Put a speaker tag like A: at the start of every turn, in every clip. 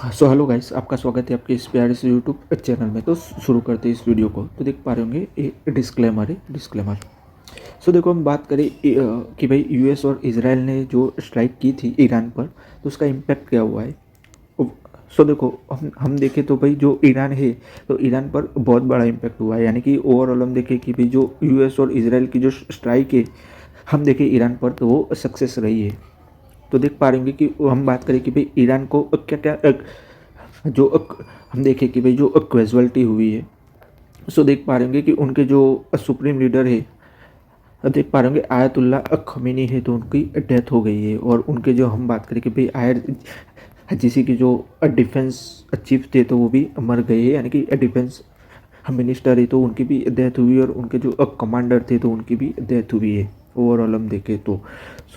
A: Hello guys, आपका स्वागत है आपके इस प्यारे से यूट्यूब चैनल में। तो शुरू करते हैं इस वीडियो को। तो देख पा रहे होंगे ये डिस्क्लेमर है, डिस्क्लेमर। देखो, हम बात करें कि भाई यूएस और इजराइल ने जो स्ट्राइक की थी ईरान पर, तो उसका इम्पैक्ट क्या हुआ है। देखो, हम देखें तो भाई जो ईरान है, तो ईरान पर बहुत बड़ा इम्पैक्ट हुआ है। यानी कि ओवरऑल हम देखें कि भाई जो यूएस और इजराइल की जो स्ट्राइक है, हम देखें ईरान पर, तो वो सक्सेस रही है। तो देख पा रहे होंगे कि हम बात करें कि भाई ईरान को क्या क्या जो हम देखें कि भाई जो कैजुअलिटी हुई है। देख पा रहे होंगे कि उनके जो सुप्रीम लीडर है, देख पा रहे होंगे आयतुल्ला खमीनी है, तो उनकी डेथ हो गई है। और उनके जो हम बात करें कि भाई जिसी की जो डिफेंस चीफ थे, तो वो भी मर गए हैं। यानी कि डिफेंस मिनिस्टर है, तो उनकी भी डेथ हुई। और उनके जो कमांडर थे, तो उनकी भी डेथ हुई है। ओवरऑल हम देखें तो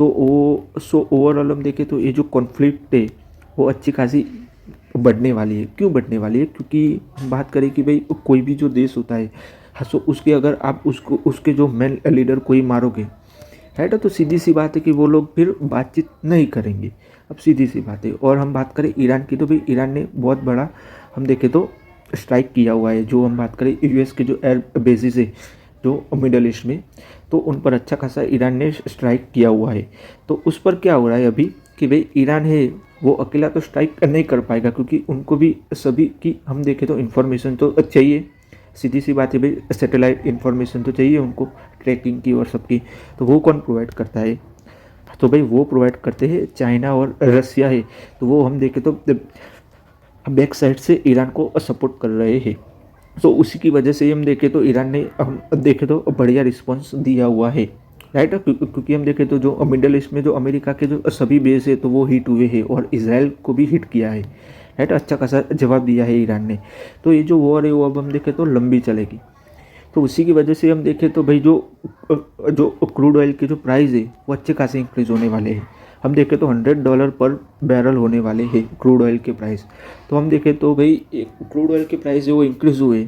A: ओवरऑल हम देखें तो ये जो कॉन्फ्लिक्ट है, वो अच्छी खासी बढ़ने वाली है। क्यों बढ़ने वाली है? क्योंकि हम बात करें कि भाई कोई भी जो देश होता है, हाँ, उसके अगर आप उसको उसके जो मेन लीडर को ही मारोगे, है ना, तो सीधी सी बात है कि वो लोग फिर बातचीत नहीं करेंगे। अब सीधी सी बात है। और हम बात करें ईरान की, तो भाई ईरान ने बहुत बड़ा हम देखें तो स्ट्राइक किया हुआ है। जो हम बात करें यूएस के जो एयर बेसिस है जो मिडल ईस्ट में, तो उन पर अच्छा खासा ईरान ने स्ट्राइक किया हुआ है। तो उस पर क्या हो रहा है अभी कि भाई ईरान है, वो अकेला तो स्ट्राइक नहीं कर पाएगा, क्योंकि उनको भी सभी की हम देखें तो इन्फॉर्मेशन तो चाहिए। सीधी सी बात है भाई, सैटेलाइट इन्फॉर्मेशन तो चाहिए उनको, ट्रैकिंग की और सबकी। तो वो कौन प्रोवाइड करता है? तो भाई वो प्रोवाइड करते हैं चाइना और रसिया है। तो वो हम देखें तो बैक साइड से ईरान को सपोर्ट कर रहे हैं। उसी की वजह से हम देखें तो ईरान ने हम देखें तो बढ़िया रिस्पॉन्स दिया हुआ है, राइट। क्योंकि हम देखें तो जो मिडल ईस्ट में जो अमेरिका के जो सभी बेस है, तो वो हिट हुए हैं। और इसराइल को भी हिट किया है, राइट। अच्छा खासा जवाब दिया है ईरान ने। तो ये जो वॉर है, वो अब हम देखें तो लंबी चलेगी। तो उसी की वजह से हम देखें तो भाई जो क्रूड ऑयल के जो प्राइस है, वो अच्छे खासे इंक्रीज होने वाले हैं। हम देखें तो $100 पर बैरल होने वाले हैं क्रूड ऑयल के प्राइस। तो हम देखें तो भाई क्रूड ऑयल के प्राइस है वो इंक्रीज़ हुए,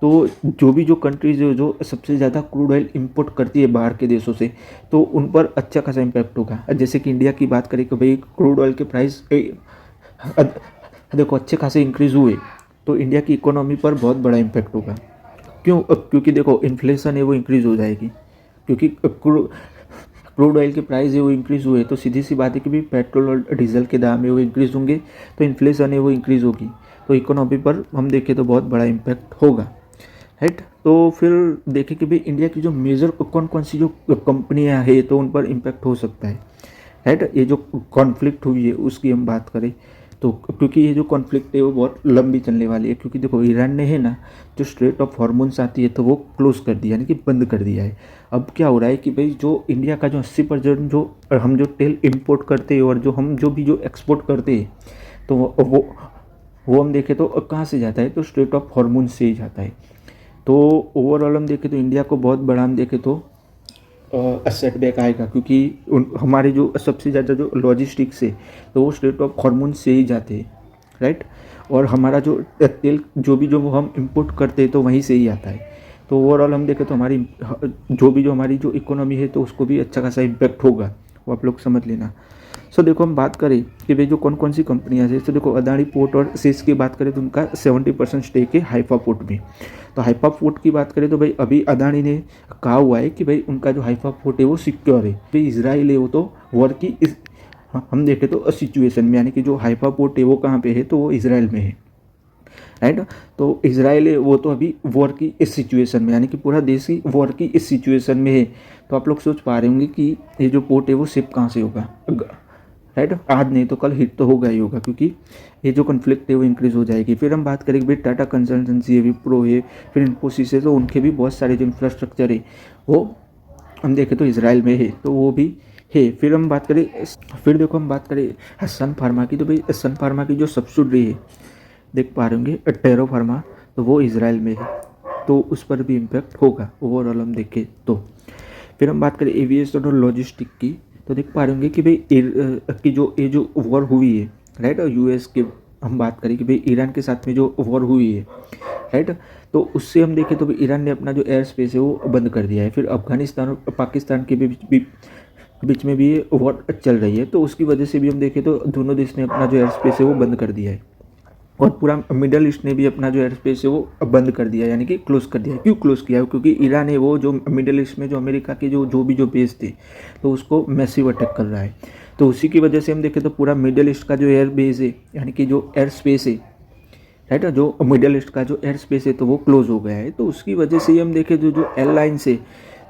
A: तो जो कंट्रीज़ है जो सबसे ज़्यादा क्रूड ऑयल इंपोर्ट करती है बाहर के देशों से, तो उन पर अच्छा खासा इम्पैक्ट होगा। जैसे कि इंडिया की बात करें कि भाई क्रूड ऑयल के प्राइस देखो अच्छे खासे इंक्रीज़ हुए, तो इंडिया की इकोनॉमी पर बहुत बड़ा इम्पैक्ट होगा। क्यों? क्योंकि देखो इन्फ्लेशन है वो इंक्रीज़ हो जाएगी। क्योंकि क्रूड ऑयल के प्राइस है वो इंक्रीज़ हुए, तो सीधी सी बात है कि भी पेट्रोल और डीजल के दाम है वो इंक्रीज़ होंगे, तो इन्फ्लेशन है वो इंक्रीज़ होगी। तो इकोनॉमी पर हम देखें तो बहुत बड़ा इम्पैक्ट होगा, राइट। तो फिर देखें कि भाई इंडिया की जो मेजर कौन कौन सी जो कंपनियां हैं, तो उन पर इम्पैक्ट हो सकता है, राइट। ये जो कॉन्फ्लिक्ट हुई है उसकी हम बात करें, तो क्योंकि ये जो कॉन्फ्लिक्ट है वो बहुत लंबी चलने वाली है। क्योंकि देखो ईरान ने है ना, जो स्ट्रेट ऑफ हॉर्मोन्स आती है, तो वो क्लोज़ कर दिया, यानी कि बंद कर दिया है। अब क्या हो रहा है कि भाई जो इंडिया का जो 80% जो हम जो तेल इंपोर्ट करते हैं, और जो हम जो भी जो एक्सपोर्ट करते हैं, तो वो हम देखें तो कहाँ से जाता है, तो स्ट्रेट ऑफ हॉर्मोन्स से ही जाता है। तो ओवरऑल हम देखें तो इंडिया को बहुत बड़ा हम देखें तो सेटबैक आएगा। क्योंकि हमारे जो सबसे ज़्यादा जो लॉजिस्टिक्स है, तो वो स्ट्रेट ऑफ हॉर्मोन से ही जाते हैं, राइट। और हमारा जो तेल जो भी जो वो हम इंपोर्ट करते हैं, तो वहीं से ही आता है। तो ओवरऑल हम देखें तो हमारी जो हमारी जो इकोनॉमी है, तो उसको भी अच्छा खासा इम्पैक्ट होगा, वो आप लोग समझ लेना। देखो हम बात करें कि भाई जो कौन कौन सी कंपनियाँ हैं, तो देखो अदानी पोर्ट और सेस की बात करें तो उनका 70% स्टेक है हाइफा पोर्ट में। तो हाइफा पोर्ट की बात करें तो भाई अभी अदानी ने कहा हुआ है कि भाई उनका जो हाइफा पोर्ट है वो सिक्योर है। भाई इसराइल है वो तो वॉर की हम देखें तो सिचुएशन में, यानी कि जो हाइफा पोर्ट है वो कहाँ पे है, तो वो इसराइल में है, राइट। तो इसराइल है वो तो अभी वॉर की इस सिचुएशन में, यानी कि पूरा देश ही वॉर की इस सिचुएशन में है। तो आप लोग सोच पा रहे होंगे कि ये जो पोर्ट है वो शिप कहाँ से होगा, राइट। आज नहीं तो कल हिट तो होगा ही होगा, क्योंकि ये जो कन्फ्लिक्ट है वो इंक्रीज़ हो जाएगी। फिर हम बात करें कि भाई टाटा कंसल्टेंसी है, विप्रो है, फिर इन्फोसिस है, तो उनके भी बहुत सारे जो इंफ्रास्ट्रक्चर है वो हम देखें तो इसराइल में है, तो वो भी है। फिर हम बात करें, फिर देखो हम बात करें सन फार्मा की, तो भाई सन फार्मा की जो सब्सिडरी है, देख पा रहे होंगे टेरो फार्मा, तो वो इसराइल में है, तो उस पर भी इम्पैक्ट होगा ओवरऑल हम देखें तो। फिर हम बात करें एविएशन और लॉजिस्टिक की, तो देख पा रहे होंगे कि भाई कि जो ये जो वॉर हुई है, राइट, और यूएस के हम बात करें कि भाई ईरान के साथ में जो वॉर हुई है, राइट, तो उससे हम देखें तो भाई ईरान ने अपना जो एयर स्पेस है वो बंद कर दिया है। फिर अफगानिस्तान और पाकिस्तान के बीच में भी ये वॉर चल रही है, तो उसकी वजह से भी हम देखें तो दोनों देश ने अपना जो एयर स्पेस है वो बंद कर दिया है, और पूरा मिडल ईस्ट ने भी अपना जो एयर स्पेस है वो बंद कर दिया, यानी कि क्लोज कर दिया। क्यों क्लोज किया? क्योंकि ईरान है वो जो मिडल ईस्ट में जो अमेरिका के जो भी बेस थे तो उसको मैसिव अटैक कर रहा है। तो उसी की वजह से हम देखें तो पूरा मिडल ईस्ट का जो एयर बेस है, यानी कि जो एयर स्पेस है, राइट, जो मिडल ईस्ट का जो एयर स्पेस है तो वो क्लोज हो गया है। तो उसकी वजह से ही हम देखें जो एयरलाइंस है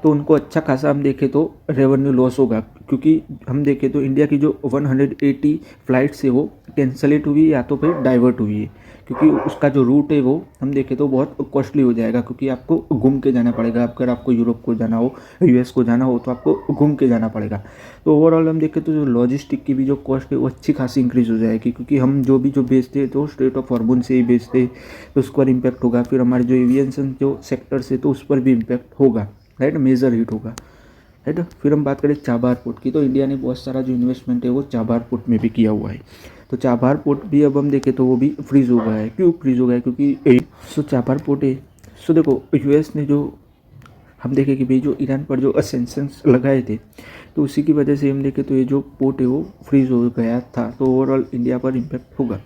A: तो उनको अच्छा खासा हम देखें तो रेवेन्यू लॉस होगा, क्योंकि हम देखें तो इंडिया की जो 180 फ़्लाइट्स है वो कैंसलेट हुई या तो फिर डाइवर्ट हुई है, क्योंकि उसका जो रूट है वो हम देखें तो बहुत कॉस्टली हो जाएगा, क्योंकि आपको घूम के जाना पड़ेगा। अगर आपको यूरोप को जाना हो, यूएस को जाना हो तो आपको घूम के जाना पड़ेगा। तो ओवरऑल हम देखें तो जो लॉजिस्टिक की भी जो कॉस्ट है वो अच्छी खासी इंक्रीज़ हो जाएगी, क्योंकि हम जो भी बेचते हैं तो स्ट्रेट ऑफ हॉर्मोन से ही बेचते हैं, तो उस पर इम्पैक्ट होगा। फिर हमारे जो एविएशन जो सेक्टर्स है तो उस पर भी इम्पैक्ट होगा, राइट, मेजर हिट होगा, राइट। फिर हम बात करें चाबार पोर्ट की, तो इंडिया ने बहुत सारा जो इन्वेस्टमेंट है वो चाबार पोर्ट में भी किया हुआ है। तो चाबार पोर्ट भी अब हम देखें तो वो भी फ्रीज हो गया है। क्यों फ्रीज हो गया है? क्योंकि चाबार पोर्ट है, देखो यूएस ने जो हम देखें कि भाई जो ईरान पर जो सैंक्शंस लगाए थे तो उसी की वजह से हम देखें तो ये जो पोर्ट है वो फ्रीज हो गया था, तो ओवरऑल इंडिया पर इम्पैक्ट होगा।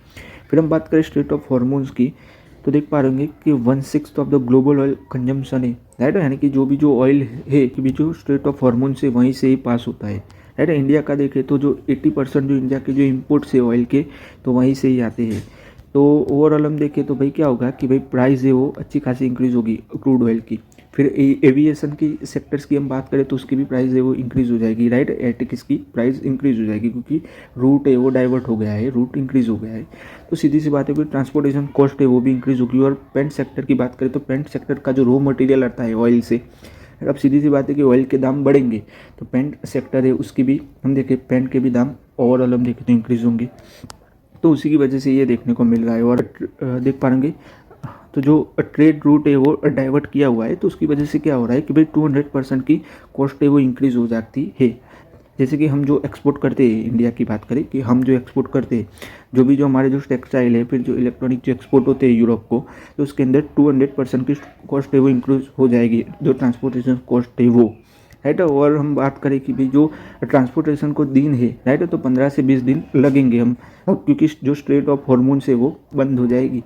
A: फिर हम बात करें स्ट्रेट ऑफ हॉर्मोन्स की, तो देख पा रहे होंगे कि 1/6 of the global oil consumption है, राइट, यानी कि जो भी जो ऑयल है कि भी जो स्ट्रेट ऑफ हॉर्मोन से वहीं से ही पास होता है, राइट। इंडिया का देखें तो जो 80% जो इंडिया के जो इम्पोर्ट्स है ऑयल के तो वहीं से ही आते हैं। तो ओवरऑल हम देखें तो भाई क्या होगा कि भाई प्राइस है वो अच्छी खासी इंक्रीज़ होगी क्रूड ऑयल की। फिर एविएशन की सेक्टर्स की हम बात करें तो उसकी भी प्राइस है वो इंक्रीज़ हो जाएगी, राइट। एयरटिक्स की प्राइस इंक्रीज़ हो जाएगी, क्योंकि रूट है वो डाइवर्ट हो गया है, रूट इंक्रीज़ हो गया है। तो सीधी सी बात है, फिर ट्रांसपोर्टेशन कॉस्ट है वो भी इंक्रीज़ होगी। और पेंट सेक्टर की बात करें तो पेंट सेक्टर का जो रॉ मटेरियल आता है ऑयल से, अब सीधी सी बात है कि ऑयल के दाम बढ़ेंगे तो पेंट सेक्टर है उसकी भी हम देखें, पेंट के भी दाम ओवरऑल हम देखें तो इंक्रीज़ होंगे। तो उसी की वजह से ये देखने को मिल रहा है। और देख पा रहे तो जो ट्रेड रूट है वो डाइवर्ट किया हुआ है, तो उसकी वजह से क्या हो रहा है कि भाई 200% की कॉस्ट है वो इंक्रीज़ हो जाती है। जैसे कि हम जो एक्सपोर्ट करते हैं, इंडिया की बात करें कि हम जो एक्सपोर्ट करते हैं, जो भी जो हमारे जो टेक्सटाइल है, फिर जो इलेक्ट्रॉनिक जो एक्सपोर्ट होते हैं यूरोप को, तो उसके अंदर 200% की कॉस्ट है वो इंक्रीज हो जाएगी, जो ट्रांसपोर्टेशन कॉस्ट है वो, राइट। और हम बात करें कि भाई जो ट्रांसपोर्टेशन को दिन है, राइट, तो 15 से 20 दिन लगेंगे हम, क्योंकि जो स्ट्रेट ऑफ हॉर्मोन से वो बंद हो जाएगी।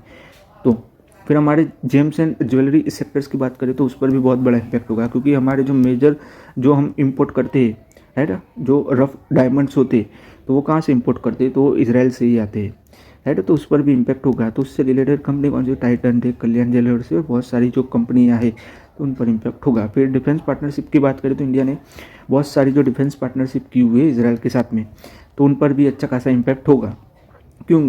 A: तो फिर हमारे जेम्स एंड ज्वेलरी सेक्टर्स की बात करें तो उस पर भी बहुत बड़ा इम्पैक्ट होगा, क्योंकि हमारे जो मेजर जो हम इंपोर्ट करते हैं, राइट, जो रफ डायमंड्स होते तो वो कहाँ से इंपोर्ट करते हैं, तो वो इसराइल से ही आते हैं, राइट। तो उस पर भी इम्पैक्ट होगा। तो उससे रिलेटेड कंपनी कौन सी? टाइटन थे, कल्याण ज्वेलर्स और बहुत सारी जो कंपनियाँ हैं तो उन पर इम्पैक्ट होगा। फिर डिफेंस पार्टनरशिप की बात करें तो इंडिया ने बहुत सारी जो डिफेंस पार्टनरशिप की हुई है इसराइल के साथ में, तो उन पर भी अच्छा खासा इम्पैक्ट होगा। क्यों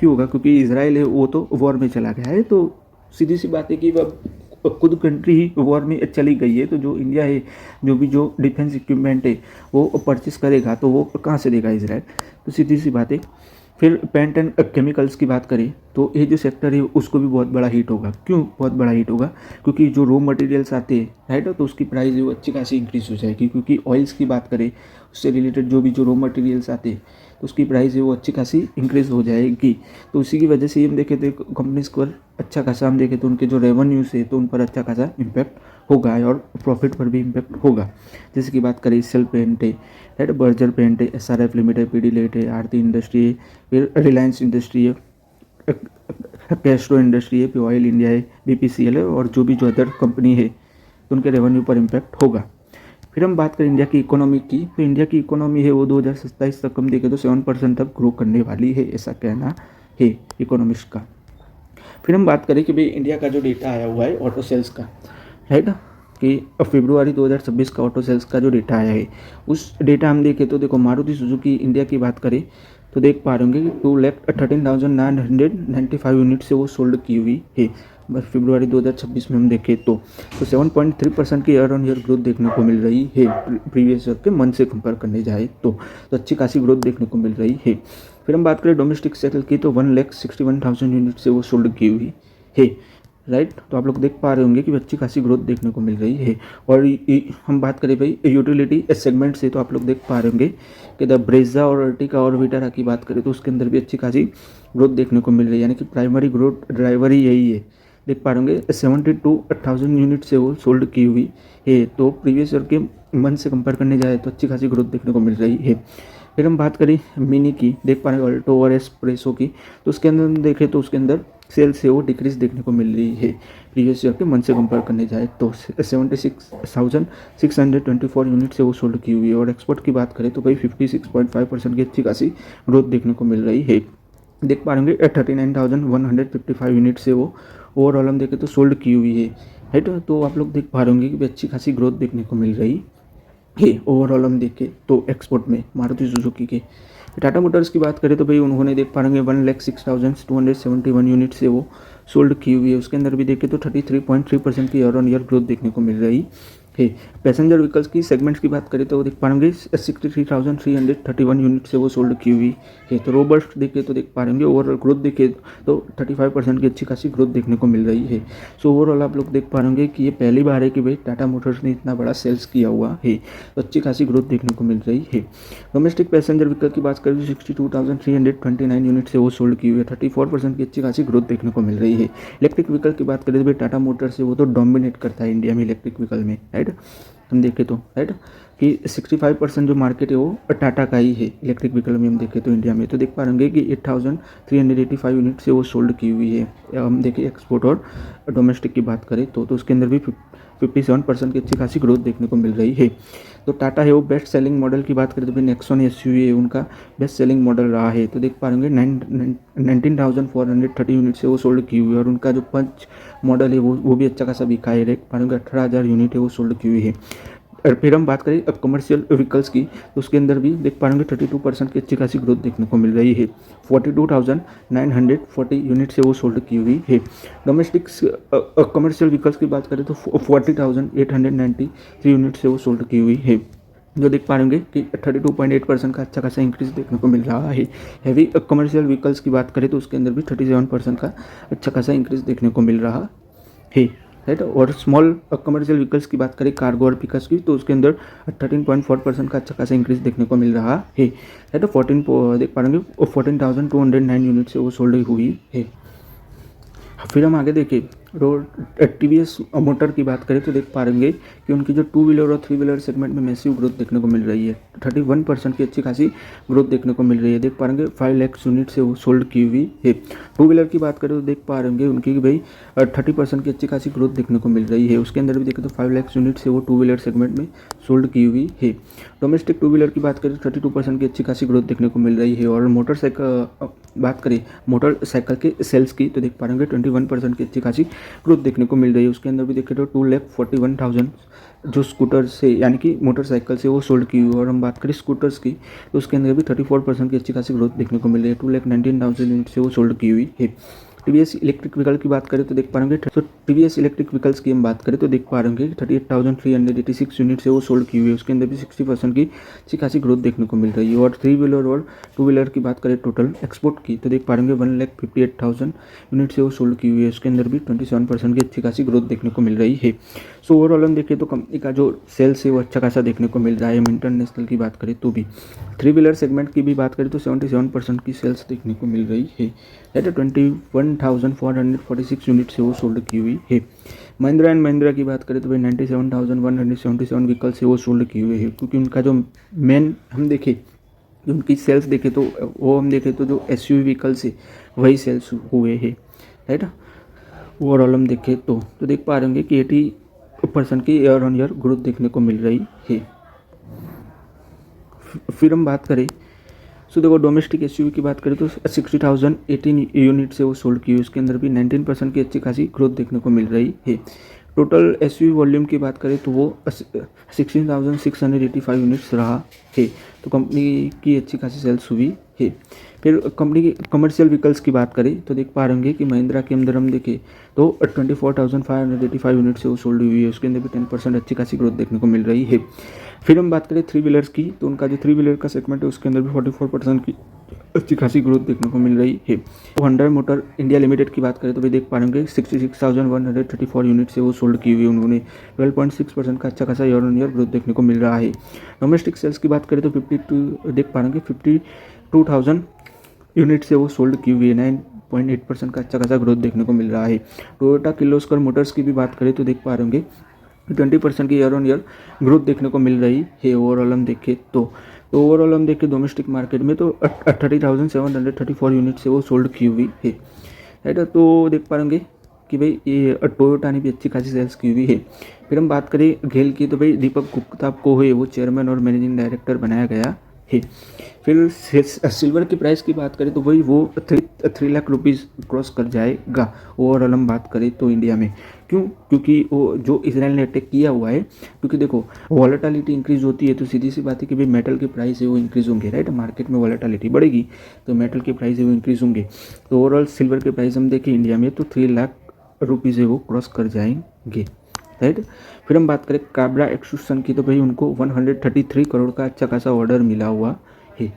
A: होगा? क्योंकि इसराइल है वो तो वॉर में चला गया है, तो सीधी सी बात है कि वह खुद कंट्री ही वॉर में चली गई है, तो जो इंडिया है जो भी जो डिफेंस इक्विपमेंट है वो परचेस करेगा तो वो कहाँ से देगा? इसराइल। तो सीधी सी बात है। फिर पेंट एंड केमिकल्स की बात करें तो ये जो सेक्टर है उसको भी बहुत बड़ा हिट होगा। क्यों बहुत बड़ा हिट होगा? क्योंकि जो रॉ मटेरियल्स आते हैं, राइट, तो उसकी प्राइस है वो अच्छी खासी इंक्रीज हो जाएगी। क्योंकि ऑयल्स की बात करें उससे रिलेटेड जो भी जो रॉ मटेरियल्स आते हैं तो उसकी प्राइस है वो अच्छी खासी इंक्रीज हो जाएगी। तो उसी की वजह से हम देखें तो कंपनीज पर अच्छा खासा हम देखें तो उनके जो रेवेन्यूज है तो उन पर अच्छा खासा इम्पैक्ट होगा और प्रॉफिट पर भी इम्पैक्ट होगा। जैसे कि बात करें सेल पेंट है, राइट, बर्जर पेंट है, SRF लिमिटेड, पीडीलेट है, आरती इंडस्ट्री है, फिर रिलायंस इंडस्ट्री है, कैस्ट्रो इंडस्ट्री है, फिर ऑयल इंडिया है, BPCL है, और जो भी जो अदर कंपनी है तो उनके रेवेन्यू पर इम्पैक्ट होगा। फिर हम बात करें इंडिया की इकोनॉमी की, तो इंडिया की इकोनॉमी है वो 2027 तक हम देखें तो 7% तक ग्रो करने वाली है, ऐसा कहना है इकोनॉमिस्ट का। फिर हम बात करें कि भाई इंडिया का जो डेटा आया हुआ है ऑटो सेल्स का, राइट, कि फरवरी 2026 का ऑटो सेल्स का जो डेटा आया है उस डेटा हम देखें तो देखो मारुति सुजुकी इंडिया की बात करें तो देख पा रहे होंगे कि 2,13,995 यूनिट से वो सोल्ड की हुई है बस फरवरी 2026 में हम देखें तो 7.3% की ईयर ऑन ईयर ग्रोथ देखने को मिल रही है प्रीवियस ईयर के मंथ से कंपेयर करने जाए तो अच्छी खासी ग्रोथ देखने को मिल रही है। फिर हम बात करें डोमेस्टिक सेल की तो 1,61,000 यूनिट से वो सोल्ड की हुई है, राइट। तो आप लोग देख पा रहे होंगे कि अच्छी खासी ग्रोथ देखने को मिल रही है। और हम बात करें भाई यूटिलिटी सेगमेंट से तो आप लोग देख पा रहे होंगे कि द ब्रेजा और अर्टिका और विटारा की बात करें तो उसके अंदर भी अच्छी खासी ग्रोथ देखने को मिल रही है, यानी कि प्राइमरी ग्रोथ ड्राइवर ही यही है। देख पा रहे होंगे 72,000 यूनिट से वो सोल्ड की हुई है, तो प्रीवियस ईयर के मंथ से कंपेयर करने जाए तो अच्छी खासी ग्रोथ देखने को मिल रही है। फिर हम बात करें मिनी की, देख पा रहे हैं अल्टो और एस्प्रेसो की, तो उसके अंदर हम देखें तो उसके अंदर सेल्स है वो डिक्रीज देखने को मिल रही है प्रीवियस ईयर के मंथ से कंपेयर करने जाए तो 76,624 यूनिट से वो सोल्ड की हुई है। और एक्सपोर्ट की बात करें तो भाई 56.5% की अच्छी खासी ग्रोथ देखने को मिल रही है। देख पा रहे होंगे 39,155 यूनिट से वो ओवरऑल हम देखें तो सोल्ड की हुई है, राइट। तो आप लोग देख पा रहे होंगे कि अच्छी खासी ग्रोथ देखने को मिल रही है ओवरऑल हम देखें तो एक्सपोर्ट में मारुति सुजुकी के। टाटा मोटर्स की बात करें तो भाई उन्होंने देख पा रहे 1,06,271 यूनिट से वो सोल्ड की हुई है। उसके अंदर भी देखें तो 33.3% की ईयर ऑन ईयर ग्रोथ देखने को मिल रही है। पैसेंजर व्हीकल्स की सेगमेंट्स की बात करें तो देख पा रहे 63,331 यूनिट से वो सोल्ड की हुई है। तो रोबस्ट देखें तो देख पा रहे ओवरऑल ग्रोथ देखें तो 35% की अच्छी खासी ग्रोथ देखने को मिल रही है। सो ओवरऑल आप लोग देख पा रहे कि ये पहली बार है कि भाई टाटा मोटर्स ने इतना बड़ा सेल्स किया हुआ है, तो अच्छी खासी ग्रोथ देखने को मिल रही है। डोमेस्टिक पैसेंजर व्हीकल की बात करें तो 62,329 यूनिट से वो सोल्ड की हुई है, 34% की अच्छी खासी ग्रोथ देखने को मिल रही है। इलेक्ट्रिक व्हीकल की बात करें तो भाई टाटा मोटर्स से वो तो डोमिनेट करता है इंडिया में इलेक्ट्रिक व्हीकल में, राइट। हम देखें तो राइट कि 65% जो मार्केट है वो टाटा का ही है इलेक्ट्रिक व्हीकल में। हम देखें तो इंडिया में तो देख पा रहे कि 8,385 यूनिट से वो सोल्ड की हुई है। हम देखें एक्सपोर्ट और डोमेस्टिक की बात करें तो उसके अंदर भी 57% की अच्छी खासी ग्रोथ देखने को मिल रही है। तो टाटा है वो बेस्ट सेलिंग मॉडल की बात करें तो भाई नेक्सॉन एसयूवी है उनका बेस्ट सेलिंग मॉडल रहा है। तो देख पा रहे 19,430 यूनिट से वो सोल्ड की हुई है। और उनका जो पंच मॉडल है वो भी अच्छा खासा बिका है, देख पा रहे 18,000 यूनिट है वो सोल्ड की हुई है। और फिर हम बात करें कमर्शियल व्हीकल्स की तो उसके अंदर भी देख पा रहे 32% की अच्छी खासी ग्रोथ देखने को मिल रही है। 42,940 यूनिट से वो सोल्ड की हुई है। डोमेस्टिक कमर्शियल व्हीकल्स की बात करें तो 40,893 यूनिट से वो सोल्ड की हुई है, जो देख पा रहे कि 32.8% का अच्छा खासा इंक्रीज देखने को मिल रहा है। हैवी कमर्शियल व्हीकल्स की बात करें तो उसके अंदर भी 37% का अच्छा खासा इंक्रीज देखने को मिल रहा है, राइट। और स्मॉल कमर्शियल व्हीकल्स की बात करें कार्गो और पिकअप्स की तो उसके अंदर 13.4% का अच्छा खासा इंक्रीज देखने को मिल रहा है, राइट। 14 देख पा रहे 14,209 यूनिट से वो सोल्ड हुई है। फिर हम आगे देखें रोड टीवीएस मोटर की बात करें तो देख पा रहे कि उनकी जो 2 व्हीलर और 3 व्हीलर सेगमेंट में मैसिव ग्रोथ देखने को मिल रही है। 31% की अच्छी खासी ग्रोथ देखने को मिल रही है। देख पा रहे 5 लाख यूनिट से वो सोल्ड की हुई है। 2 व्हीलर की बात करें तो देख पा रहे उनकी भाई 30% की अच्छी खासी ग्रोथ देखने को मिल रही है। उसके अंदर भी देखें तो 5 लाख यूनिट से वो 2 व्हीलर सेगमेंट में सोल्ड की हुई है। डोमेस्टिक 2 व्हीलर की बात करें तो 32% की अच्छी खासी ग्रोथ देखने को मिल रही है। और मोटरसाइकिल बात करें मोटरसाइकिल के सेल्स की तो देख पा रहे 21% की अच्छी खासी ग्रोथ देखने को मिल रही है। उसके अंदर भी देखें तो 2,41,000 जो स्कूटर से यानी कि मोटरसाइकिल से वो सोल्ड की हुई। और हम बात करें स्कूटर्स की तो उसके अंदर भी 34% की अच्छी खासी ग्रोथ देखने को मिल रही है। 2,19,000 यूनिट से वो सोल्ड की हुई है। टीवीएस इलेक्ट्रिक व्हीकल की बात करें तो देख पा रहे हैं तो टीवीएस इलेक्ट्रिक व्हीकल्स की हम बात करें तो देख पा रहे हैं 38,386 यूनिट से वो सोल्ड की हुई है। उसके अंदर भी 60% की अच्छी खासी ग्रोथ देखने को मिल रही है। और 3 व्हीलर और 2 व्हीलर की बात करें टोटल एक्सपोर्ट की तो देख पा रहे हैं 1,58,000 यूनिट से वो सोल्ड की हुई है। उसके अंदर भी 27% की अच्छी खासी ग्रोथ देखने को मिल रही है। सो ओवरऑल हम देखें तो कंपनी का जो सेल्स है वो अच्छा खासा देखने को मिल रहा है। हम इंटरनेशनल की बात करें तो भी 3 व्हीलर सेगमेंट की भी बात करें तो 77% की सेल्स देखने को मिल रही है। 21,446 यूनिट से वो सोल्ड की हुई है। महिंद्रा एंड महिंद्रा की बात करें तो भाई 97,177 व्हीकल से वो सोल्ड की हुई है। क्योंकि उनका जो मेन हम देखें उनकी सेल्स देखें तो वो हम देखें तो जो एसयूवी व्हीकल्स है वही सेल्स हुए हैं, राइट। ओवरऑल हम देखें तो देख पा रहे होंगे कि 80% की ईयर ऑन ईयर ग्रोथ देखने को मिल रही है। फिर हम बात करें सो देखो डोमेस्टिक एसयूवी की बात करें तो 60,018 यूनिट से वो सोल्ड की हुई। उसके अंदर भी 19% की अच्छी खासी ग्रोथ देखने को मिल रही है। टोटल एसयूवी वॉल्यूम की बात करें तो वो 16,685 यूनिट्स रहा है। तो कंपनी की अच्छी खासी सेल्स हुई है। फिर कंपनी की कमर्शियल व्हीकल्स की बात करें तो देख पा रहे होंगे कि महिंद्रा के अंदर हम देखें तो 24,585 यूनिट से वो सोल्ड हुई है। उसके अंदर भी 10% अच्छी खासी ग्रोथ देखने को मिल रही है। फिर हम बात करें 3 व्हीलर्स की तो उनका जो 3 व्हीलर का सेगमेंट है उसके अंदर भी 44% की अच्छी खासी ग्रोथ देखने को मिल रही है। तो होंडा मोटर इंडिया लिमिटेड की बात करें तो भी देख पा रहे होंगे 66,134 यूनिट से वो सोल्ड की हुई है। उन्होंने 12.6% का अच्छा खासा ईयर ऑन ईयर ग्रोथ देखने को मिल रहा है। डोमेस्टिक सेल्स की बात करें तो 52 देख पा रहे होंगे 52,000 यूनिट से वो सोल्ड की हुई है। 9.8% का अच्छा खासा ग्रोथ देखने को मिल रहा है। टोयोटा किर्लोस्कर मोटर्स की भी बात करें तो देख पा रहे होंगे 20% की ईयर ऑन ईयर ग्रोथ देखने को मिल रही है। ओवरऑल हम देखें तो तो ओवरऑल हम देखें डोमेस्टिक मार्केट में तो 30,734 यूनिट से वो सोल्ड की हुई है, राइट। तो देख पाएंगे कि भाई ये टोयोटा ने भी अच्छी खासी सेल्स की हुई है। फिर हम बात करें गेल की, तो भाई दीपक गुप्ता को है वो चेयरमैन और मैनेजिंग डायरेक्टर बनाया गया है। फिर सिल्वर की प्राइस की बात करें तो भाई वो 3 लाख रुपीज़ क्रॉस कर जाएगा ओवरऑल हम बात करें तो इंडिया में। क्यों? क्योंकि वो जो इसराइल ने अटैक किया हुआ है, क्योंकि देखो वॉलेटिलिटी इंक्रीज होती है तो सीधी सी बात है कि भाई मेटल के प्राइस है वो इंक्रीज होंगे, राइट। मार्केट में वॉलेटिलिटी बढ़ेगी तो मेटल के प्राइस है वो इंक्रीज होंगे। तो ओवरऑल सिल्वर के प्राइस हम देखें इंडिया में तो 3 लाख रुपीज़ है वो क्रॉस कर जाएंगे, राइट। फिर हम बात करें काबरा एक्सट्रूशन की, तो भाई उनको 133 करोड़ का अच्छा खासा ऑर्डर मिला हुआ है।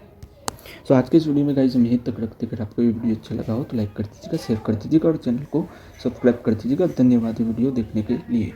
A: सो आज के इस वीडियो में गाइस हम यहीं तक रखते। अगर आपको ये वीडियो अच्छा लगा हो तो लाइक कर दीजिएगा, शेयर कर दीजिएगा और चैनल को सब्सक्राइब कर दीजिएगा। धन्यवाद ये वीडियो देखने के लिए।